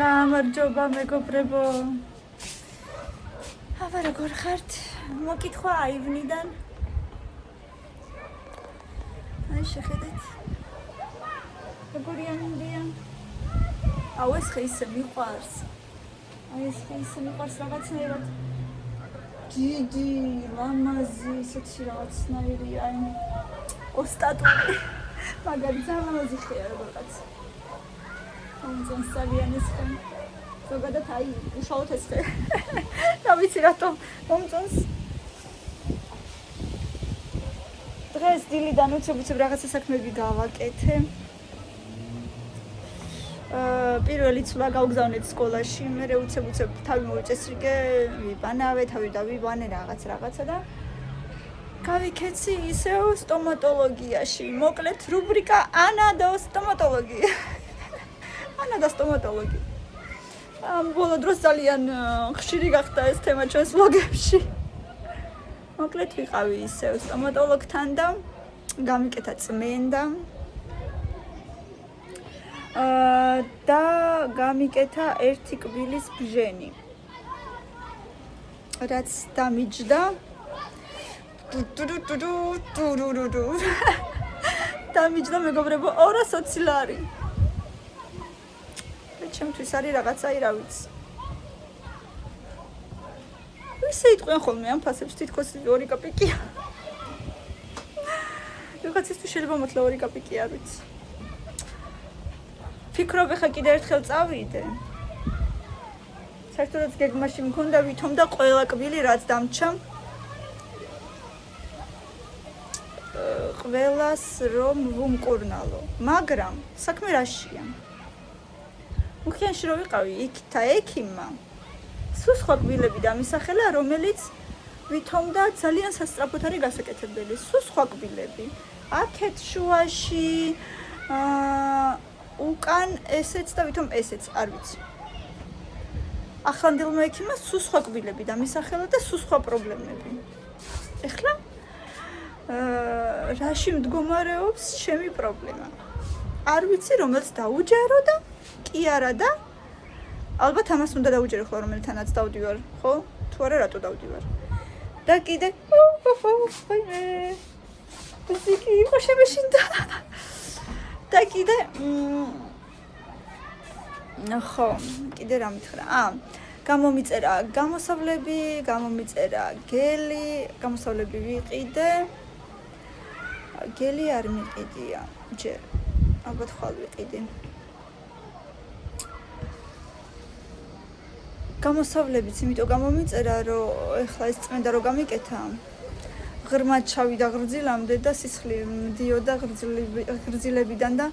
გამარჯობა მეგობრებო. აბა როგორ ხართ? მოკითხვა აივნიდან. აი შეხედეთ. როგორია მინდია? აუ ეს ხე ისე მიყვარს. აი ეს ხე ისე მიყვარს რაღაცნაირად. დიდი, ლამაზი, ისეთი რაღაცნაირი აი ოსტატური. მაგარი ძალიან ხეა როგორღაც. ამიტომ ძალიან ეს ხე. ზოგადად აი უშუალოდ ეს ხე. რა ვიცი რატომ მომწონს. დღეს დილიდან უცებ რაღაცა საქმეები გავაკეთე. პირველი ცვლა გავგზავნეთ სკოლაში, მე უცებ თავი მოვიწესრიგე, ვიბანავე, თავი დავიბანე რაღაცა და გავიქეცი ისევ სტომატოლოგიაში. მოკლედ რუბრიკა ანა და სტომატოლოგია. ანა და სტომატოლოგი. ბოლო დროს ძალიან ხშირი გახდა ეს თემა ჩვენს ვლოგებში. მოკლედ ვიყავი ისევ სტომატოლოგთან და გამიკეთა წმენდა. და გამიკეთა ერთი კბილის ბჟენი. რაც დამიჯდა. დამიჯდა მეგობრებო 220 ლარი. ჩემთვის არის რაღაცაი რა ვიცი. ისე იტყვიან ხოლმე ამ ფასებს თითქოს 2 კაპიკია. ვიღაცისთვის შეიძლება მოთლა 2 კაპიკი არ ვიცი. ფიქრობ ხა კიდე ერთხელ წავიდე. საერთოდაც გეგმაში მქონდა ვითომ და ყველა კბილი რაც დამჩა. ყველას რომ ვუმკურნალო, მაგრამ საქმე რაშია? მუხიანში რო ვიყავი იქთა ექიმა. სულ სხვა კბილები დამისახელა, რომელიც ვითომ და ძალიან სასწრაფოდ არის გასაკეთებელი. სულ სხვა კბილები. აქეთ შუაში უკან ესეც და ვითომ ესეც არ ვიცი. ახლანდელმა ექიმა სულ სხვა კბილები დამისახელა და სულ სხვა პრობლემები. ეხლა რაში მდგომარეობს ჩემი პრობლემა? არ ვიცი რომელს დაუჯერო და კი არა და ალბათ ამას უნდა დაუჯერო ხოლმე რომელთანაც დავდივარ, ხო? თუ არა რატო დავდივარ? და კიდე მუსიკი იყო შემეშინდა. და კიდე ხო, კიდე რა მითხრა? გამომიწერა გამოსავლები, გამომიწერა გელი, გამოსავლები ვიყიდე. გელი არ მიყიდია, ჯერ. ალბათ ხვალ ვიყიდე. გამოსავლებიც იმიტომ გამომიწერა, რომ ეხლა ეს წმენდა რო გამიკეთა. ღრმად ჩავიდა ღრძილამდე და სისხლი მდიოდა ღრძილებიდან და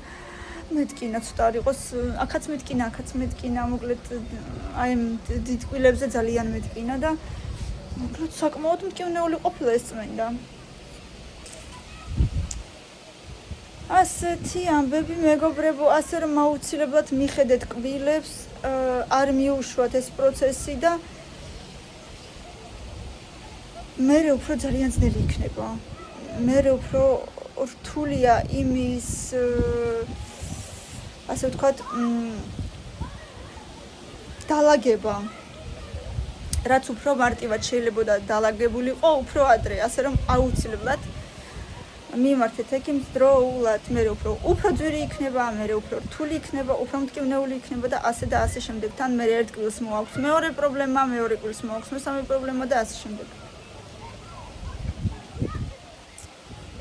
მეტკინა ცოტა არ იყოს, აქაც მეტკინა, მოკლედ აი დიდ კბილებზე ძალიან მეტკინა და მოკლედ საკმაოდ მტკივნეული ყოფილა ეს წმენდა. ასეთი ამბები მეგობრებო, ასე რომ აუცილებლად მიხედეთ კბილებს, არ მიუშვათ ეს პროცესი და მე უფრო ძალიან ძნელი იქნება. მე უფრო რთულია იმის ასე ვთქვათ დალაგება. რაც უფრო მარტივად შეიძლება დალაგებულიყო უფრო ადრე, ასე რომ აუცილებლად მიმართეთ ექიმს დროულად, მე უფრო ძვირი იქნება, მე უფრო რთული იქნება, უფრო მტკივნეული იქნება და ასე შემდეგ. თან მე ერთ კბილს მოაქვს მეორე პრობლემა, მეორე კბილს მოაქვს მესამე პრობლემა და ასე შემდეგ.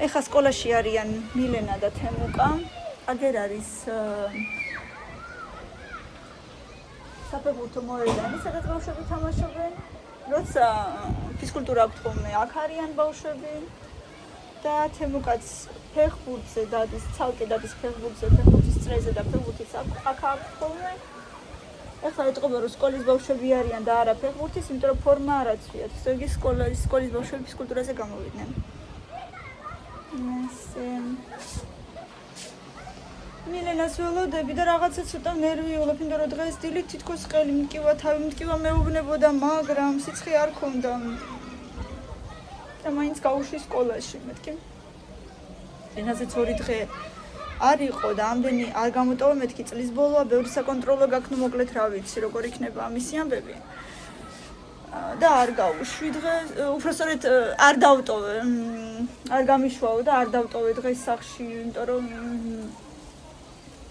ეხა სკოლაში არიან მილენა და თემუკა. აგერ არის საფეხბურთო მოედანი, სადაც ბავშვები თამაშობენ. როცა ფიზკულტურა აქვს ხოლმე, აქ არიან ბავშვები. და თემუკაც ფეხბურთზე დადის, ცალკე დადის ფეხბურთზე, ფეხბურთის წრეზე და ფეხბურთის აქ აქვს ხოლმე. ეხლა ეტყობა რომ სკოლის ბავშვები არიან და არა ფეხბურთის, იმიტომ რომ ფორმა არ აცვიათ. ესე იგი სკოლის ბავშვები ფიზკულტურაზე გამოვიდნენ. მილენას ველოდები და რაღაცა ცოტა ნერვიულობ, იმიტომ რომ დღეს დილით თითქოს ყელი მტკივა, თავი მტკივა მეუბნებოდა, მაგრამ სიცხე არ ქონდა. და მაინც გავუშვი სკოლაში, მეთქი. ენაზეც 2 დღე არ იყო და ამდენი არ გამოტოვე მეთქი წლის ბოლოა ბევრი საკონტროლო გაქვს, მოკლედ რა ვიცი, როგორ იქნება ამისი ამბები. და არ გავუშვი დღეს, უბრალოდ არ დავტოვე, არ გამიშვაო და არ დავტოვე დღეს სახში, იმიტომ რომ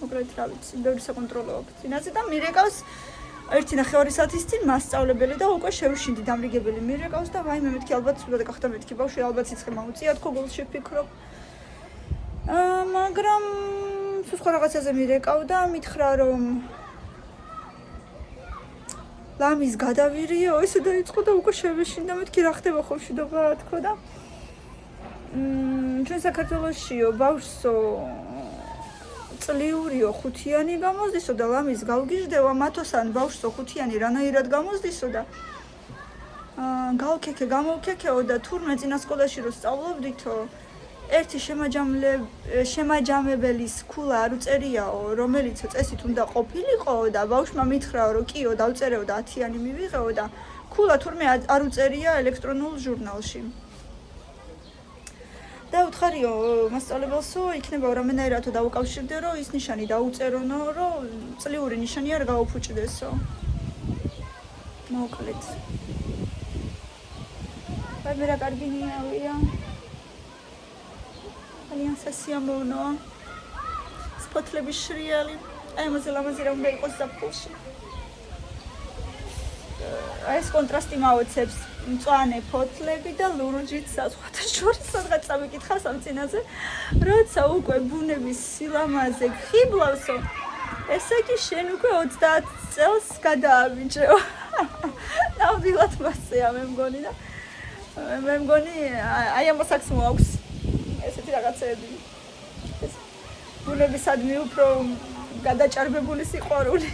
მოკლედ რა ვიცი, ბევრი საკონტროლო აქვს წინაზე და მირეკავს 1.5 საათის წინ მასწავლებელი და უკვე შევშინდი დამრიგებელი მირეკავს და ვაიმე მეთქი ალბათ სულად გახდა მეთქი ბავშვი ალბათ სიცხე მოუწია თქო გულში ვფიქრობ. მაგრამ სულ სხვა რაღაცაზე მირეკავდა, მითხრა რომ ლამის გადავირიო, ესე დაიწყო და უკვე შევეშინდა მეთქი რა ხდება ხო მშვიდობა თქო და ჩვენ საქართველოსშიო ბავშვსო წლიურიო ხუთიანი გამოსდისო და ლამის გავგიჟდევა მათოსან ბავშვსო ხუთიანი რანაირად გამოსდისო და გამოვქეკეო და თურმე წინა სკოლაში რო სწავლობდითო ერთი შემაჯამებელის ქულა არ უწერიაო, რომელიც წესით უნდა ყოფილიყო და ბავშვმა მითხრაო რომ კიო დავწერეო და 10-იანი მივიღეო და ქულა თურმე არ უწერია ელექტრონულ ჟურნალში. და უთხარიო მასწავლებელსო, იქნება რამენაირადო დაუკავშირდე რომ ის ნიშანი დაუწერონო, რომ წლიური ნიშანი არ გაუფუჭდესო. მოკლედ. ვაიმე რა კარგი ნიავია. ძალიან სასიამოვნოა. სპოთლების შრიალი. აი ამაზე ლამაზი რა უნდა იყოს ზაფხულში. ეს კონტრასტი მავეცებს მწვანე ფოთლები და ლურჯით საზღვათა შორის სადღაც წამიკითხა სამწინაზე, როცა უკვე ბუნების სილამაზე ხიბლავსო, ესე იგი შენ უკვე 30 წელს გადააბიჭეო. ნამდვილად მასეა მე მგონი და მე მგონი აი ამ საქმეს მოაქვს ესეთი რაღაცები. ეს ბუნებისადმი უფრო გადაჭარბებული სიყვარული.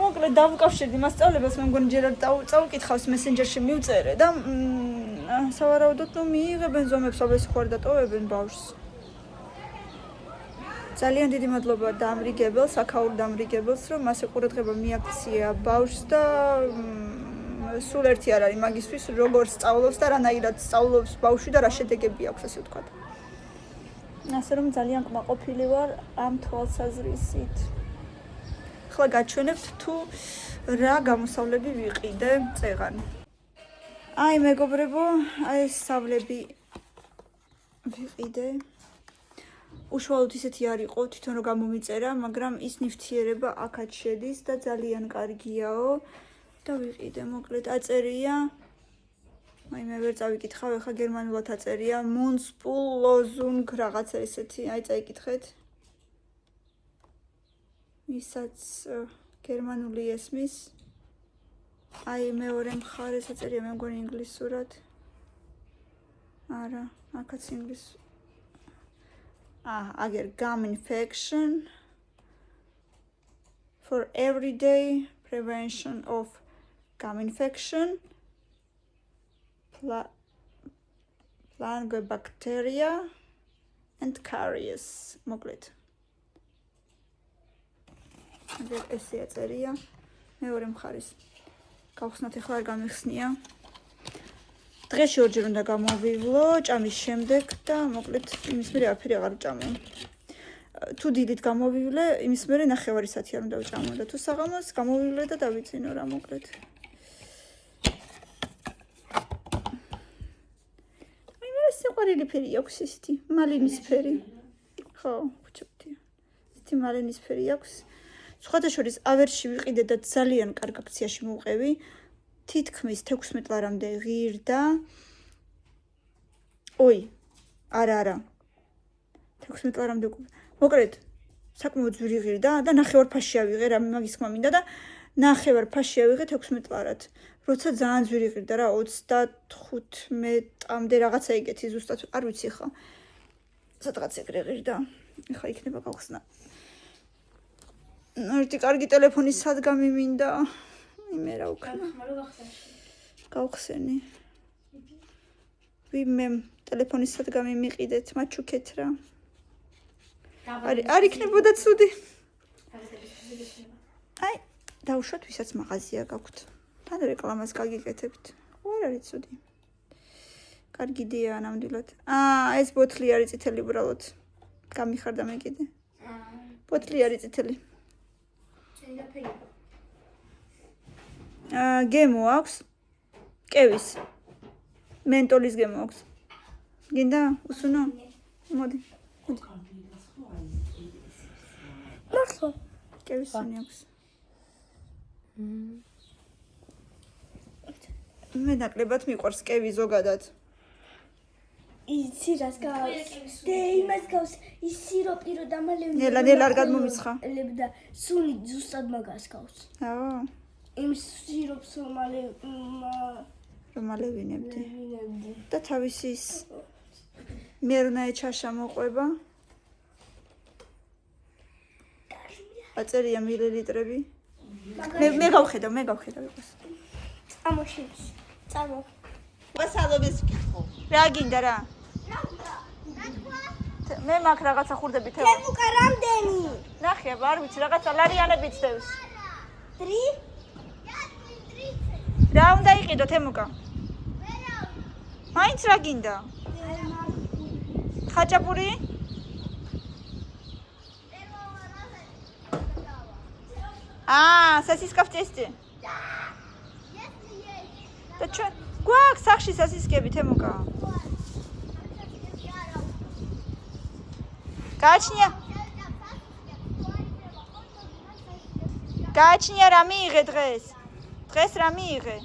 მოკლედ დავუკავშირდი მასწავლებელს, მე მგონი ჯერ წავუკითხავს მესენჯერში მივწერე და სავარაუდოდ მიიღებენ ზომებს, აბა ეს ხوار დატოვებენ ბავშვს. ძალიან დიდი მადლობა დამრიგებელს, აქაურ დამრიგებელს, რომ მასე ყურადღება მიაქცია ბავშვს და სულ ერთი არ არის მაგისთვის, როგორ სწავლობს და რანაირად სწავლობს ბავშვი და რა შედეგები აქვს, ასე ვთქვათ. ასე რომ ძალიან კმაყოფილი ვარ ამ თვალსაზრისით. ახლა გაჩვენებთ თუ რა გამოსავლები ვიყიდე წეღან. აი მეგობრებო, აი ეს სავლები ვიყიდე. უშუალოდ ისეთი არ იყო, თვითონ რომ გამომიწერა, მაგრამ ის ნივთიერება აქაც შედის და ძალიან კარგიაო და ვიყიდე, მოკლედ აწერია. აი მე ვერ წავიკითხავ, ახლა გერმანულად აწერია Mundspul-Lösung რაღაცა ესეთი, აი წაიკითხეთ. ვისაც გერმანული ესმის. აი მეორე მხარეს აწერია, მე მგონი ინგლისურად. არა, აქაც ინგლისურად. Agger gum infection for everyday prevention of gum infection, Planobacteria and caries. მოკლედ. აგერ ესე აწერია მეორე მხარეს. გავხსნათ ახლა არ გამიხსნია. დღეში ორჯერ უნდა გამოვივლო, ჭამის შემდეგ და მოკლედ იმის მერე არაფერი აღარ ვჭამო. თუ დილით გამოვივლე, იმის მერე 9 საათი არ უნდა ვჭამო და თუ საღამოს გამოვივლე და დავიწინო რა მოკლედ. აი მე სიყვარული ფერი აქვს ისეთი, მალინის ფერი. ხო, ხუჩობთი. ისეთი მალინის ფერი აქვს. სხვათა შორის ავერში ვიყიდე და ძალიან კარგ აქციაში მოვყევი. თითქმის 16 ლარამდე ღირდა. ой, არა. 16 ლარამდე მოკლედ საკმაოდ ძვირი ღირდა და 9 ფასში ავიღე რა მაგის ხმა მინდა და 9 ფასში ავიღე 16 ლარად. როცა ძალიან ძვირი ღირდა რა 35-მდე რაღაცა ეგეთი ზუსტად არ ვიცი ხა. სადღაც ეგრე ღირდა. ეხლა იქნება გავხსნა. ერთი კარგი ტელეფონის სადგამი მინდა. მე რა ვქნა? გავხსენი. ვიმე ტელეფონის სადგამი მიყიდეთ, მაჩუქეთ რა. არ იქნებოდა ცუდი. აი, დავუშვათ ვისაც მაღაზია გაქვთ. თან რეკლამას გაგიკეთებთ. არ არის ცუდი. კარგი იდეაა ნამდვილად. ეს ბოთლი არის წითელი უბრალოდ. გამიხარდა მე კიდე. ბოთლი არის წითელი. გემო აქვს? კევის. მენტოლის გემო აქვს. გინდა? უსუნო? მოდი. მართლა. კევის სუნი აქვს. მე ნაკლებად მიყვარს კევი ზოგადად. იცი რას გავს? იმას გავს ის სიროპირო დამალევი. ნელა არ გადმომისხა. და სული ზუსტად მაგას გავს. იმ სიროპს რომ ალევინებდი. და თავისი ის მერნაე ჩაშა მოყვება. აწერია მილilitrები. მე გავხედავ იყოს. წამოშიც. წამო. გასალობის ვკითხო. რა გინდა რა? მე მაგ რაღაცა ხურდები თეო. თემუკა რამდენი? ნახე, არ ვიცი, რაღაცა ლარიანები ცდევს. 3? რა უნდა იყიდო თემუკა? მაინც რა გინდა? ხაჭაპური? სასისკაფ ტესტი. და ჩვენ გვაქვს სახში სასისკები თემუკა. გააჩნია რა მიიღე დღეს? დღეს რა მიიღე?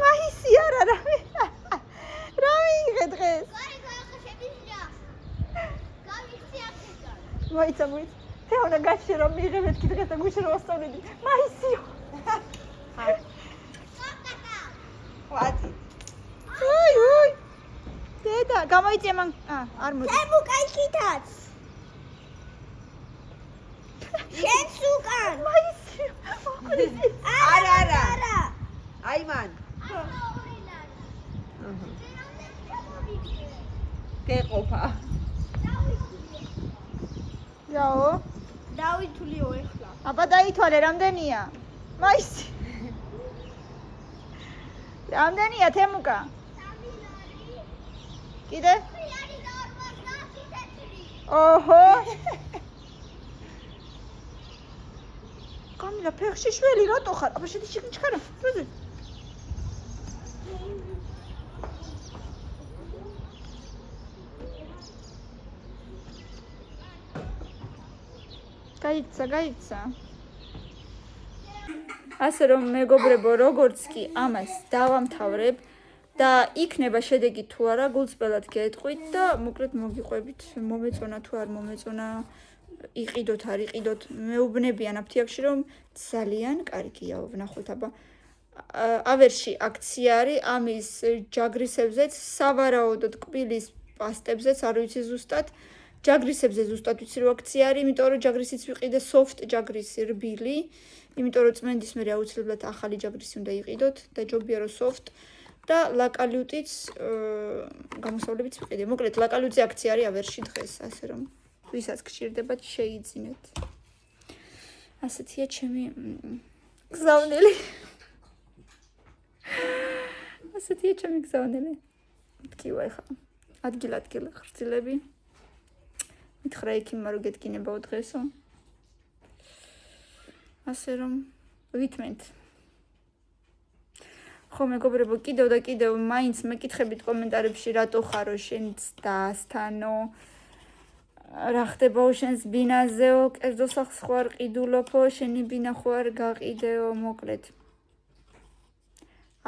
მაისი არა რა მიიღე დღეს? მოიცა თეონა გაჩი რომ მიიღე მეთქი დღეს და გუშინ რომ ასწავლები. მაისიო. ვატი. უй. დედა, გამოიწია მან. არ მოდი. თემუკა იქითაც. შენს უკან. მაისიო. არა. აი მან. გეყოფა. რაო? დავითულიო ეხლა. აბა დაითვალე რამდენია? მაისი. რამდენია თემუკა? კიდე? ოჰო. კამილა ფეხში შველი რატო ხარ? აბა შედი შიგნით ჩქარა. როზე? გაიცა. ასე რომ მეგობრებო, როგორც კი ამას დავამთავრებ და იქნება შედეგი თუ არა, გულწრფელად გეტყვით და მოკლედ მოგიყვებით. მომეწონა თუ არ მომეწონა, იყიდოთ არ იყიდოთ. მეუბნებიან აფთიაქში რომ ძალიან კარგია, ვნახოთ აბა. ავერში აქცია არის ამის ჯაგრისებზეც, სავარაუდოდ კბილის პასტებზეც, არ ვიცი ზუსტად. ჯაგრისებზე ზუსტად ვიცი რომ აქცია არის, იმიტომ რომ ჯაგრისიც ვიყიდე soft ჯაგრისი რბილი, იმიტომ რომ წმენდის მერე აუცილებლად ახალი ჯაგრისი უნდა იყიდოთ და ჯობია რომ soft და ლაკალიუტიც გამოსავლებიც ვიყიდე. მოკლედ ლაკალიუტზე აქცია არის ავერში დღეს, ასე რომ ვისაც გჭირდებათ შეიძინეთ. ასეთია ჩემი გზავნილი. მткиვა ეხლა. ადგილ ხრძილები. მითხრა ექიმმა რომ გეტკინებაო დღესო. ასე რომ ვითმენთ. ხო მეგობრებო, კიდევ და კიდევ მაინც მეკითხებით კომენტარებში რატო ხარო შენც დასთანო. რა ხდებაო შენს ბინაზეო, კერძო სახლს ხო არ ყიდულობო, შენი ბინა ხო არ გაყიდეო, მოკლედ.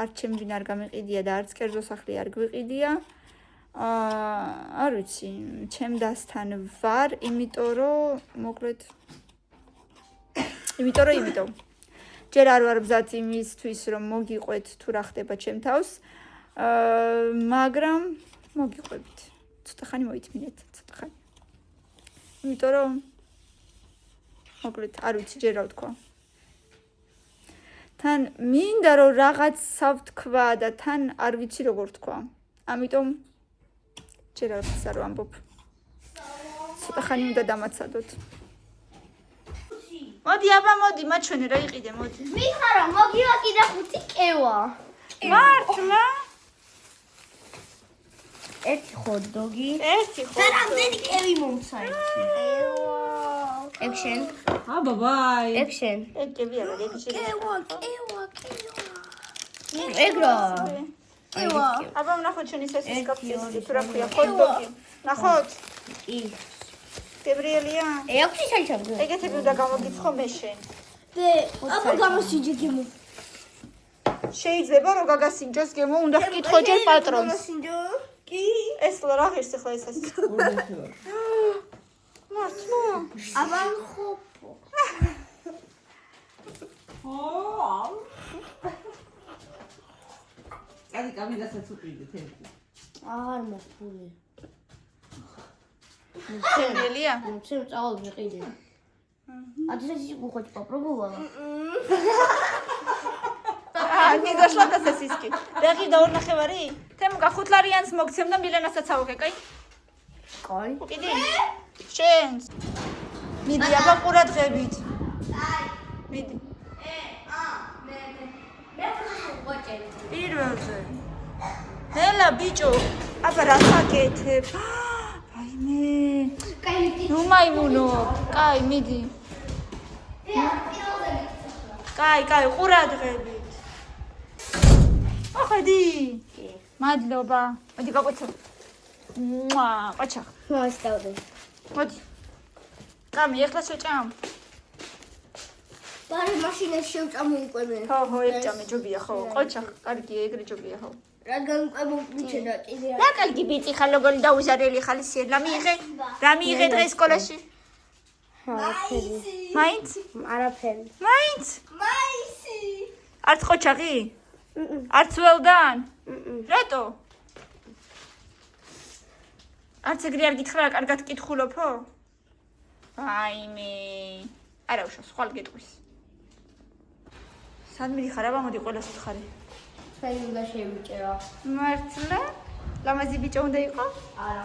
არც ჩემი ბინა არ გამიყიდია და არც კერძო სახლი არ გვიყიდია. არ ვიცი, ჩემ დასთან ვარ, იმიტომ რომ მოკლედ ჯერ არ ვარ ბზად იმისთვის რომ მოგიყვეთ თუ რა ხდება ჩემ თავს, მაგრამ მოგიყვებით. ცოტა ხანი მოითმინეთ, ცოტა ხანი. იმიტომ რომ მოკლედ არ ვიცი ჯერ რა ვთქვა. თან მინდა რომ რაღაცა ვთქვა და თან არ ვიცი როგორ ვთქვა. ამიტომ ჯერ არ ვამბობ. ცოტა ხანი უნდა დამაცადოთ. მოდი აბა მოდი მაჩვენე რა იყიდე მოდი მიხარა მოგივა კიდე 5 კევა მართლა ერთი ხოდოგი ერთი ხო და რამდენი კევი მომცა ექშენ ბაბაი. ექშენ ეკები არა ეკები კევა ეგრა კევა აბა ნახოთ შენ ისე სკაფტის თუ რა ქვია ხოდოგი ნახოთ ი გებრიელია ექვსი საჩაბო ეგეთები უნდა გამოგიცხო მე შენ და აბა გამოსიჯე გემო შეიძლება რომ გაგასინჯოს გემო უნდა ვკითხო ჯერ პატრონს გამოსიჯო კი ეს რა ღირს ახლა ეს მართლა აბა ხოპო აი კამილასაც უყიდეთ ერთი. აღარ მასპული გებრიელია ჩემ წავალ ვიყიდე ადრესი გუხოჭ პაპრობოვა მე დაშლა და სესისკი რაღი და 2 ნახევარი თემ გახუთლარიანს მოგცემ და მილენასაც ავიღე კაი კაი უკიდი შენს მიდი აბა ყურადღებით მიდი მე ვაჭერ პირველზე ნელა ბიჭო აბა რა საკეთებ ვაიმე კაი ნუ მაიმუნო კაი მიდი კაი ყურადღებით ახედი მადლობა მოდი გაგოცო ყაჩა მოასწავლე მოდი კამი ეხლა შეჭამ ბარე მაშინას შევჭამო უკვე მე ხო ეჭამე ჯობია ხო ყაჩა კარგია ეგრე ჯობია ხო რა განკვებო მიჩენა კიდე რა კარგი ბიჭი ხარ როგორი დაუზარელი ხარ ისე რა მიიღე დღეს სკოლაში მაინც არაფერი მაინც მაისი არც ყოჩაღი არც ველდან რატო არც ეგრე არ გითხრა კარგად კითხულობო აიმე არა უშო სხვა გეტყვის სად მიდიხარ აბა მოდი ყველას ვთხარი საერთოდ უნდა შევიჭერა მართლა ლამაზი ბიჭო უნდა იყო არა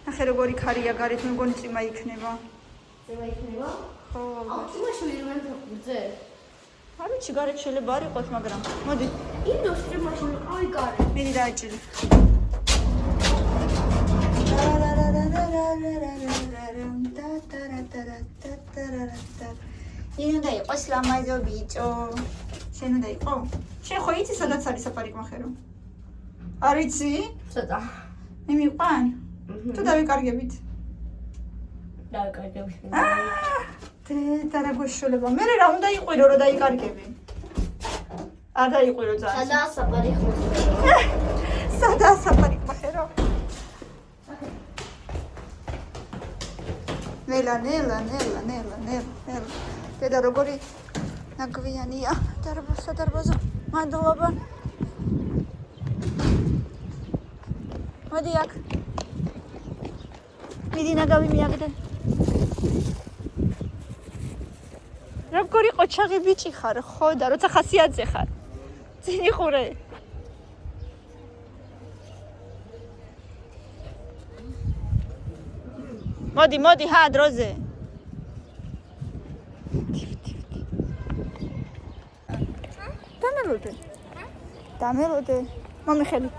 ნახე როგორი ქარია გარეთ მეგონი წიმა იქნება ზემა იქნება ხო ავტომაში ვირმენ თქუძე არ ვიცი გარეთ შეიძლება არ იყოს მაგრამ მოდი ინდოს შემაში აი გარე მიდი დაიჭირე ის უნდა იყოს ლამაზო ბიჭო შენ უნდა იყო შენ ხო იცი სადაც არის საპარიკმახერო არ იცი ცოტა მე მიყვან თუ დავიკარგებით დავიკარგებ და რა გუშოლება მე რა უნდა იყვირო რომ დაიკარგები არ დაიყვირო ძალიან სადა საპარიხმახერო სადა საპარიკმახერო ნელა დედა როგორი ნაგვიანია დარბაზო მადლობა მოდი აქ მიდი ნაგავი მიაგდე როგორი ყოჩაღი ბიჭი ხარ ხო და როცა ხასიათზე ხარ წინი ხურე მოდი ჰა დროზე დამელოდე მომიხელი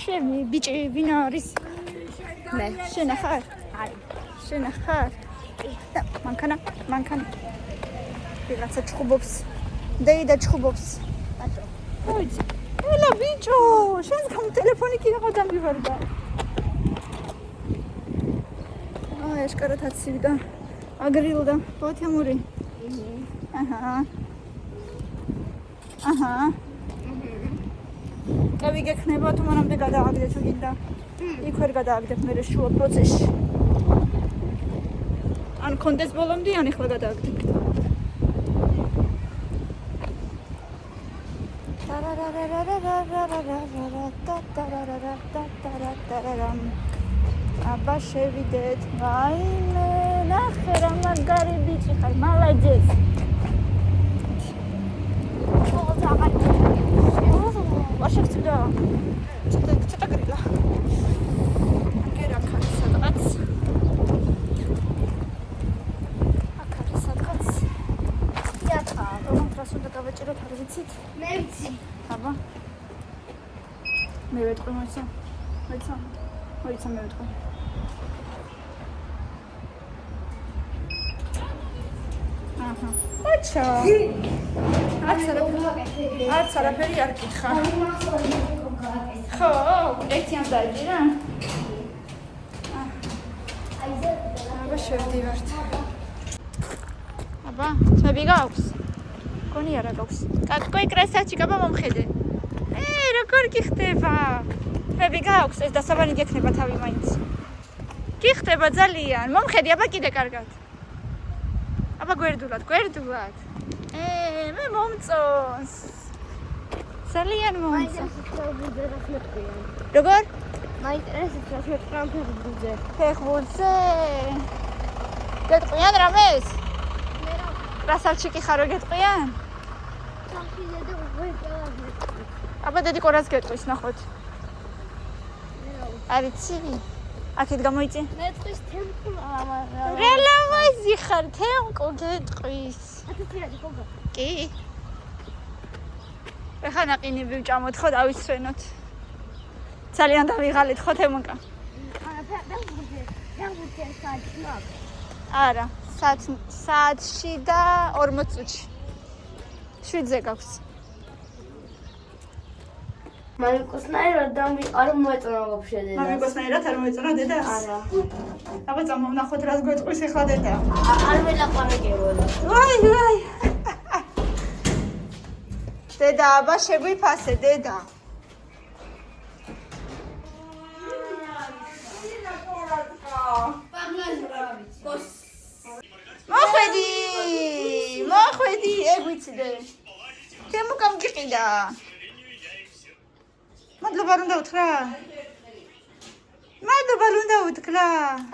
შენი ბიჭი ვინ არის მე შენ ხარ შენ ხარ მანქანა ვიღაცა ჩხუბობს და ჩხუბობს ოიცი ელა ბიჭო შენს გამ ტელეფონი კი აღარ დამივარდა ეშკარად აცივდა აგრილდა ბოთემური აჰა კავი გექნება თუ მანამდე გადააგდე თუ გინდა იქ ვერ გადააგდებ მე შუა პროცესში ან კონდეს ბოლომდე ან ეხლა გადააგდებ აბა შევიდეთ ვაიმე ნახე რა მაგარი ბიჭი ხარ მალაძეს ვაშევწდა ცოტა გრილა გერა ხარ სადღაც იცით? მე ვიცი. აბა. მე ვეთქვი მოიცა. მოიცა მე ვეთქვი. აჰა. აჩა. არც არაფერი არ გითხა. ხო, ლექციამ დაიჭირა? აბა შევდივართ. აბა, თმები გაქვს? გონი არა გაქვს. კაკოი კრესაჩიკა მომხედე. როგორ გიხდება? თმები გაქვს, ეს დასაბანი გექნება თავი მაინც. გიხდება ძალიან. მომხედე, აბა კიდე კარგად. აბა გვერდულად. მე მომწონს. ძალიან მომწონს. როგორ? მაინტერესებს რა შეტყრან ფეხბურთზე. ფეხბურთზე? გეტყვიან რამეს? რასავჩიკი ხარო გეტყვიან? აბა დედი ყორას გეტყვის ნახოთ. არიცი? აქეთ გამოიწი? მე ტყვის თემკულა მაგრამ. რა ლამაზი ხარ, თემკო გეტყვის. ათეთიადი გოგო. კი. ეხლა ნაყინები ვჭამოთ ხო დავისვენოთ. ძალიან დავიღალეთ ხო თემკა? არა, საათში და 40 წუთში. 7-ზე გაქვს. მამიკოსნაირად არ მოეწონა ვაფშე დედას. მამიკოსნაირად არ მოეწონა დედას? არა. აბა წამოვნახოთ რას გვეტყვის ეხლა დედა. არ ველაპარაკებოდა. ვაი. დედა, აბა შეგვიფასე დედა. მოხვედი, ეგვიცდე. თემუკამ გიყიდა. მადლობა უნდა უთხრა.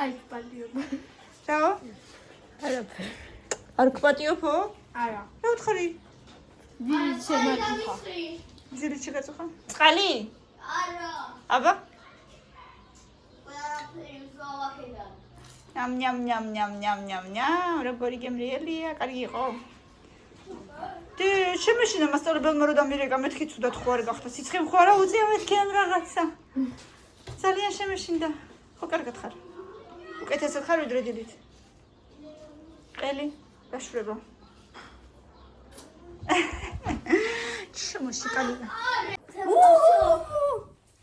აი, პატიობა. რაო? არაფერი. არ გპატიოფო? არა. რა უთხარი? ვირი შემატიხა. ძილი შეგაწუხა? წყალი? არა. აბა? ყველაფერი ზოვახიდან. ნამ, როგორი გემრიელია, კარგი იყო. შემეშინა მასწავლებელმა რომ დამირეკა, მეთქი ცუდად ხო არ გახდა. სიცხემ ხო არა უწია მეთქი ამ რაღაცა. ძალიან შემეშინდა. ხო კარგად ხარ. უკეთესად ხარ ვიდრე დიდით. ყელი, გაშვრება. შემოშიკალია.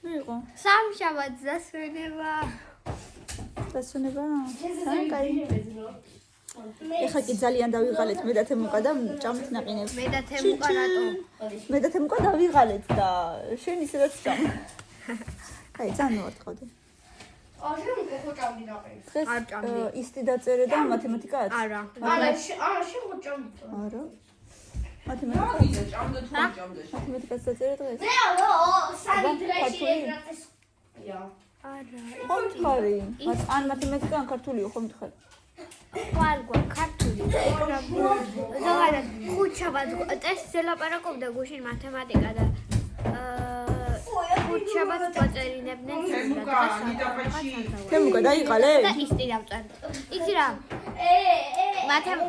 მიიღო. სამშაბათს დასვენება. დასვენება? კაი. ეხლა კი ძალიან დავიღალეთ მე და თემუკა და ჭამთ ნაყინებს. მე და თემუკა რატო? მე და თემუკა დავიღალეთ და შენ ისედაც ჭამ. კაი, ძალიან მოვარტყავდი. შენ უკვე ხო ჭამდი ნაყინებს? არ ჭამდი. ისტი დაწერე და მათემატიკაც? არა. შენ ხო ჭამდი? არა. მათემატიკაც მათემატიკაც დაწერე დღეს? სანი დღეში ეგრატეს. არა. ხომ ხარი? ან მათემატიკა ან ქართულიო ხომ ხარ? ხვალგვა ქართული. ზოგადად ხუთშაბათს ტესტზე ლაპარაკობდა გუშინ მათემატიკა და ხუთშაბათს დაწერინებდნენ თემუკა დაიყალე? და ისტი დავწერე. იცი რა?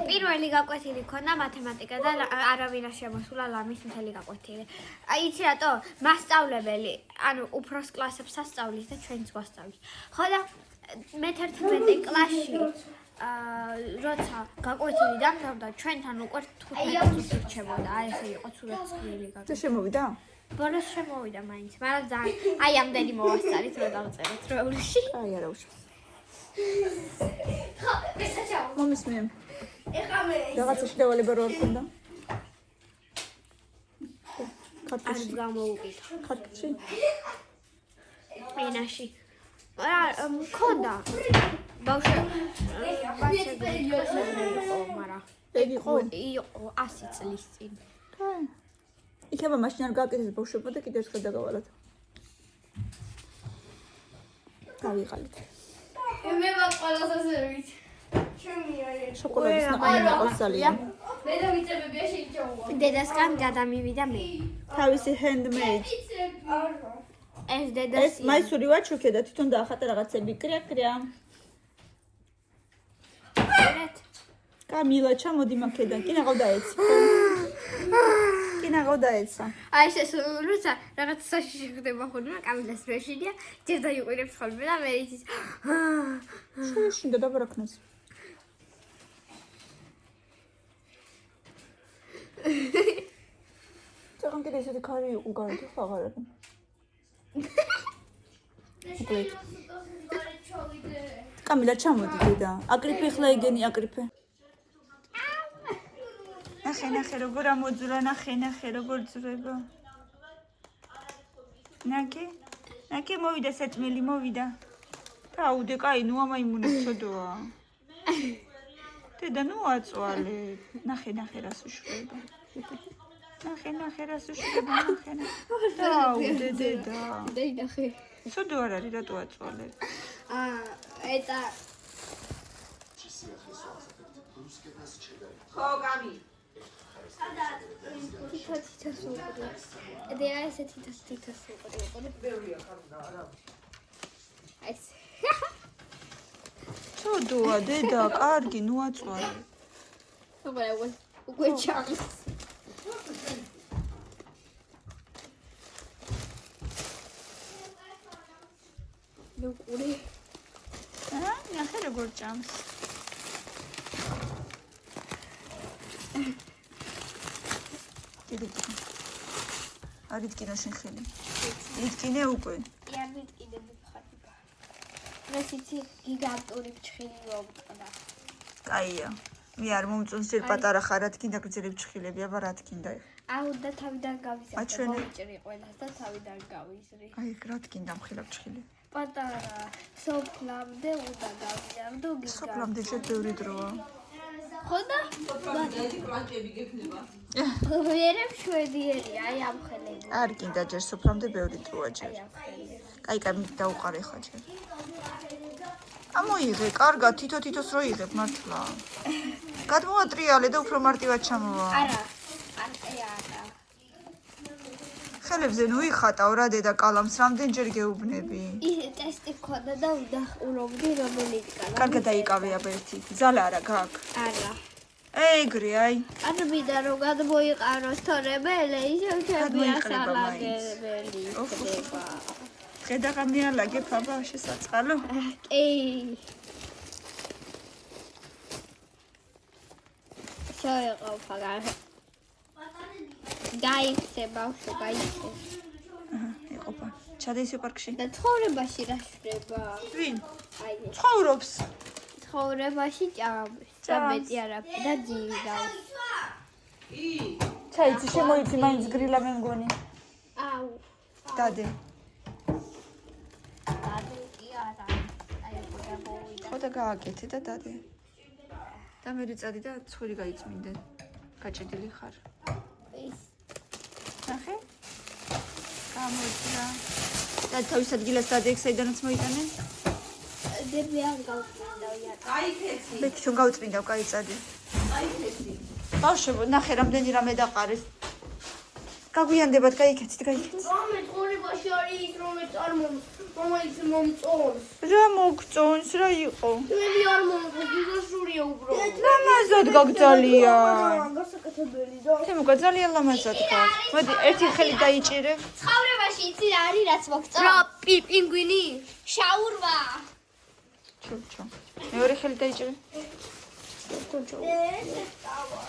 პირველი გაკვეთილი ქონდა მათემატიკა და არავინ არ შემოსულა ლამის მთელი გაკვეთილი. აი იცი რატო? მასწავლებელი, ანუ უფროს კლასებს ასწავლის და ჩვენც გვასწავლის. ხო და მე-11 კლასში როცა გაკვეთილი დამთავრდა, ჩვენთან უკვე 15 წუთი რჩებოდა. აი ესე იყო ცუდად ცხრილი გაკვეთილი. და შემოვიდა? ბოლოს შემოვიდა მაინც, მაგრამ ძალიან აი ამდენი მოვასწარით რომ დავწერეთ როეულში. აი არა უშავს. ხო, ესაჩაო. მომისმენ. ეხლა მე რაღაცა შედავალება რო არ ქონდა? არ გამოუკითხა. ქართლში? ენაში. არა, მქონდა. ბავშვები იყო, მაგრამ იყო 100 წლის წინ. კაი. იქნება მაშინ არ გააკეთეს ბავშვებმა და კიდევ ერთხელ დაგავალათ. დავიღალეთ. მე მაყალას ასე ვიცი. ჩემია ეს. შოკოლადის ნაყინი იყოს ძალიან. მე და ვიცებებია შეიძლება. დედასგან გადამივიდა მე. თავისი handmade. ეს დედას. ეს მაისური ვაჩუქე და თვითონ დაახატა რაღაცები. კრია. კამილა ჩამოდი მაქედან. კი ნახავ დაეცი. კი ნაღავდა ეცა. აი ეს როცა რაღაც საშიში ხდება ხოლმე კამილას რეჟიდია ჯერ დაიყვირებს ხოლმე და მე იცის შეშინდა დაბარაქნეს. წაღან კიდე ესეთი ქარი იყო გარეთ ხო აღარ არის. კამილა ჩამოდი დედა. აკრიფე ხლა იგენი აკრიფე. ნახე როგორ ამოძურა ნახე როგორ ძრება. ნაკი მოვიდა საწმელი მოვიდა. დაუდე კაი ნუ ამაიმუნებს ცოდოა. დედა ნუ აწვალე. ნახე რას უშვრება. ნახე რას უშვრება ნახე. დაუდე დედა. დაინახე. ცოდო არ არის რატო აწვალე. ეტა ხო, გამი. თითო სუპერი. და ეს თითო სუპერი. ბევრია ხარდა არა. ეს ცოდოა დედა კარგი ნუ აწვალე. უკვე ჩაღს. ნუკური. ნახე როგორ ჭამს. არიტკინა შენ ხელი. იტკინე უკვე. არ მიტკიდე მიხარება. რესიცი გიგანტური ფჩხილი მომწყდა. კაია. მე არ მომწონს ჯერ პატარა ხარ რა თქინდა გრძელი ფჩხილები, აბა რა თქინდა. აუ და თავიდან გავიზარდა. აჩვენე. მოიჭრი ყველას და თავიდან გავიზრი. აი რა თქინდა მხილა ფჩხილი. პატარა სოფლამდე უნდა გავიზარდო გიგანტური. სოფლამდე შე ბევრი დროა. ხო და ეს პლანტები გექნება. ვერე შვედიერია აი ამ ხელები. არ გინდა ჯერ სოფლამდე ბევრი დროა ჯერ. აი ამ ხელები. კაი დაუყარე ხა ჯერ. ამოიღე, კარგად თითოს რო იღებ მართლა. გადმოატრიალე და უფრო მარტივად ჩამოვა. არა. ხელებზე ნუ იხატავ რა დედა კალამს რამდენჯერ გეუბნები. ის ტესტი მქონდა და უნახულობდი რომელიც კალამი. კარგად დაიკავე აბა ერთი. ზალა არა გაქვს. არა. ეგრე აი. არ მინდა რომ გადმოიყაროს თორემელე ისევ გადმოიყრება ჩაბიასალაგებელი ხდება. ხედაღამი ალაგებ აბა შესაწყალო. კი. შოეყო ფაგარ. გაიქცე ბავშვი გაიქცე. იყოფა. ჩადეისო პარკში. და ცხოვრებაში რა შრება? ვინ? აი ცხოვრობს. ცხოვრებაში ჭამს. წამეთი არაფერი და ძილავს. ჩაიცი შემოიცი მაინც გრილა მე მგონი. აუ. დადე. დადე კი არა. აი ყურა მოვიდა. ხო და გააკეთე და დადე. და მე წადი და ცხვირი გაიწმინდე. გაჭედილი ხარ. ის ნახე? გამოიწრა. და თავის ადგილას დადე ეგ საიდანაც მოიტანე? დები არ გავწმინდა იარ. აი ხეცი. მე თვითონ გავწმინდავ, კაი წადი. აი ხეცი. ბავშვებო, ნახე რამდენი რამე დაყარეს. გაგვიანდებათ, გაიქეცით. რომე ცხოვრებაში არის ის რომე რომელიც მომწონს. რა მოგწონს, რა იყო? მე არ მომწონს, გასურია უბრალოდ. ლამაზად გაგძალია. გასაკეთებელი და თემო ძალიან ლამაზად გაქვს. მოდი, ერთი ხელი დაიჭირე. ცხოვრებაში იცი რა არის რაც მოგწონს? რა პინგვინი? შაურმა. ჩო. მეორე ხელი დაიჭირე.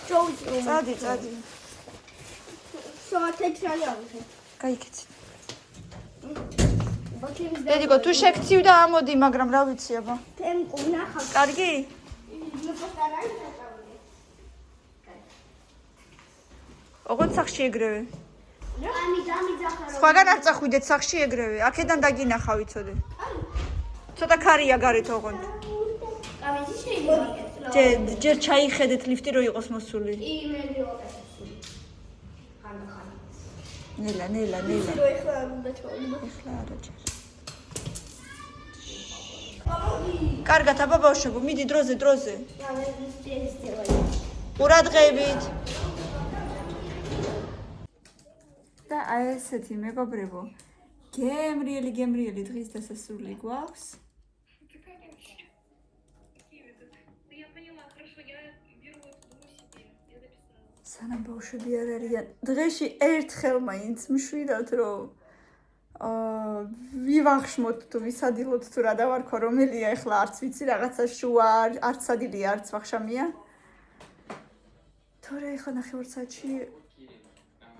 ჯოუჯი. წადი. სოთეთრალი ავიღე. გაიქეცი. ბოქების დედიკო, თუ შეგცივ და ამოდი, მაგრამ რა ვიცი აბა. ტემპო ნახავ. კარგი? ოღონდ სახში ეგრევე. ამიძახარო. სხვაგან არ წახვიდეთ სახში ეგრევე. აქედან დაგინახავ იცოდე. ცოტა ქარია გარეთ ოღონდ. კამიზი შეიძლება. ჯერ ჩაიხედეთ ლიფტი რო იყოს მოსული. იმელი ოკეში. ნელა. ეხლა არ უნდა ჩავიდე. ეხლა არა ჯერ. კარგად აბა ბავშვებო, მიდი დროზე. ყურადღებით. და აი ესეთი მეგობრებო, გემრიელი დღის დასასრული გვაქვს. სანამ ბავშვები არ არიან. დღეში ერთხელ მაინც მშვიდად რომ ვივახშმოთ თუ ვისადილოთ თუ რა დავარქვა რომელია ეხლა არც ვიცი რაღაცა შუა არც სადილია არც ვახშამია. თორე ეხლა 9 საათში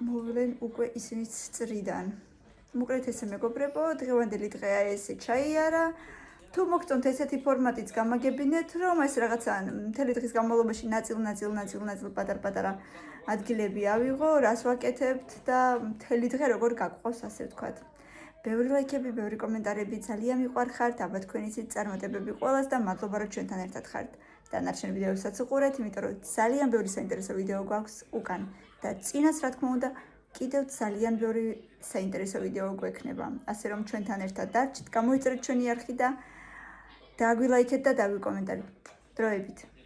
მოვლენ უკვე ისინიც წრიდან. მოკლედ ესე მეგობრებო, დღევანდელი დღეა ესე ჩაიარა. თუ მოგწონთ ესეთი ფორმატიც გამაგებინეთ, რომ ეს რაღაცა მთელი დღის განმავლობაში ნაწილ პატარ-პატარა ადგილები ავიღო, რას ვაკეთებთ და მთელი დღე როგორ გაგვყავს, ასე ვთქვათ. ბევრი ლაიქები, ბევრი კომენტარები ძალიან მიყვარხართ, აბა თქვენი წარმატებები ყველას და მადლობა რომ ჩვენთან ერთად ხართ. დანარჩენ ვიდეოებსაც უყურეთ, იმიტომ რომ ძალიან ბევრი საინტერესო ვიდეო გვაქვს უკან და წინას რა თქმა უნდა კიდევ ძალიან ბევრი საინტერესო ვიდეო გვექნება. ასე რომ ჩვენთან ერთად დარჩით, გამოიწერეთ ჩვენი არხი და დააგვილაიქეთ და დაგვიკომენტარით. დროებით.